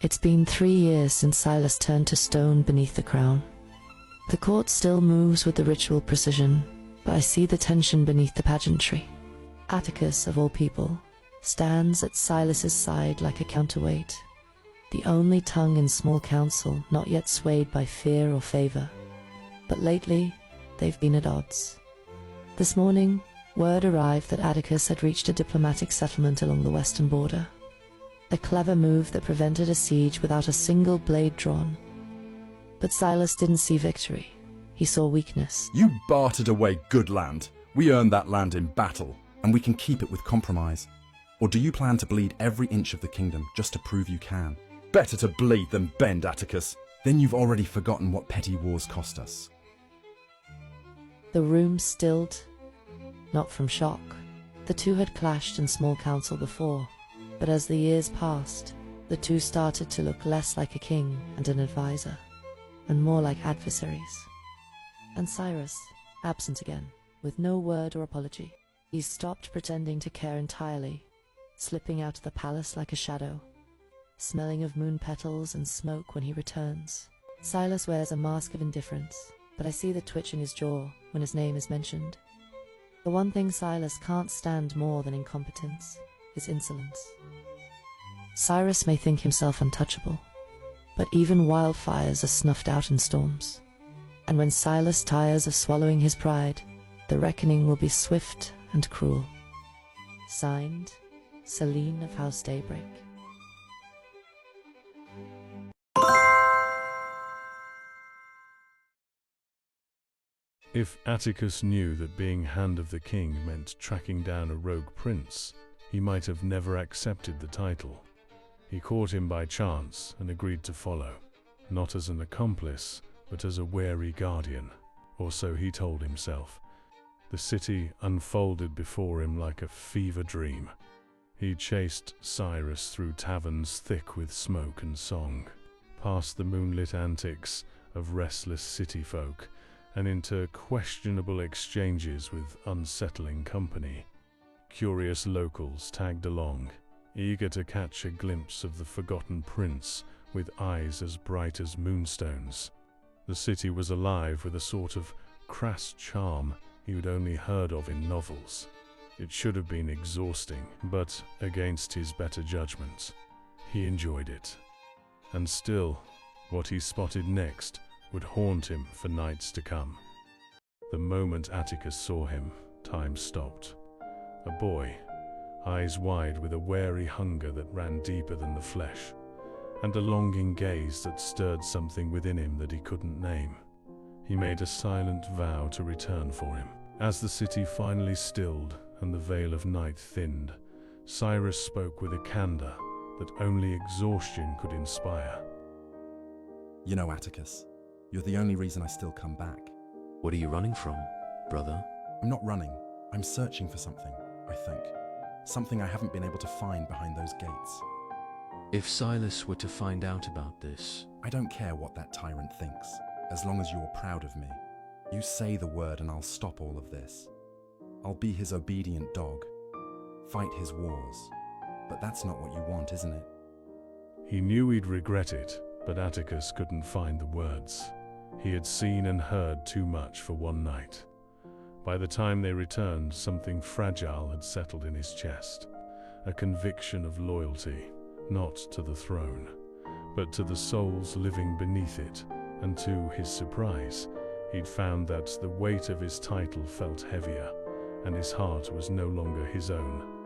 It's been 3 years since Silas turned to stone beneath the crown. The court still moves with the ritual precision, but I see the tension beneath the pageantry. Atticus, of all people, stands at Silas's side like a counterweight, the only tongue in small council not yet swayed by fear or favor. But lately, they've been at odds. This morning, word arrived that Atticus had reached a diplomatic settlement along the western border. A clever move that prevented a siege without a single blade drawn. But Silas didn't see victory. He saw weakness. You bartered away good land. We earned that land in battle, and we can keep it with compromise. Or do you plan to bleed every inch of the kingdom just to prove you can? Better to bleed than bend, Atticus. Then you've already forgotten what petty wars cost us. The room stilled, not from shock. The two had clashed in small council before, but as the years passed, the two started to look less like a king and an advisor, and more like adversaries. And Cyrus, absent again, with no word or apology. He stopped pretending to care entirely, slipping out of the palace like a shadow, smelling of moon petals and smoke when he returns. Silas wears a mask of indifference, but I see the twitch in his jaw when his name is mentioned. The one thing Silas can't stand more than incompetence is insolence. Cyrus may think himself untouchable, but even wildfires are snuffed out in storms. And when Silas tires of swallowing his pride, the reckoning will be swift and cruel. Signed, Celine of House Daybreak. If Atticus knew that being Hand of the King meant tracking down a rogue prince, he might have never accepted the title. He caught him by chance and agreed to follow, not as an accomplice, but as a wary guardian, or so he told himself. The city unfolded before him like a fever dream. He chased Cyrus through taverns thick with smoke and song, past the moonlit antics of restless city folk, and into questionable exchanges with unsettling company. Curious locals tagged along, eager to catch a glimpse of the forgotten prince with eyes as bright as moonstones. The city was alive with a sort of crass charm he'd only heard of in novels. It should have been exhausting, but against his better judgment, he enjoyed it. And still, what he spotted next would haunt him for nights to come. The moment Atticus saw him, time stopped. A boy, eyes wide with a wary hunger that ran deeper than the flesh, and a longing gaze that stirred something within him that he couldn't name. He made a silent vow to return for him. As the city finally stilled and the veil of night thinned, Cyrus spoke with a candor that only exhaustion could inspire. You know, Atticus, you're the only reason I still come back. What are you running from, brother? I'm not running. I'm searching for something, I think. Something I haven't been able to find behind those gates. If Silas were to find out about this... I don't care what that tyrant thinks, as long as you're proud of me. You say the word and I'll stop all of this. I'll be his obedient dog, fight his wars. But that's not what you want, isn't it? He knew he'd regret it, but Atticus couldn't find the words. He had seen and heard too much for one night. By the time they returned, something fragile had settled in his chest. A conviction of loyalty, not to the throne, but to the souls living beneath it, and to his surprise, he'd found that the weight of his title felt heavier, and his heart was no longer his own.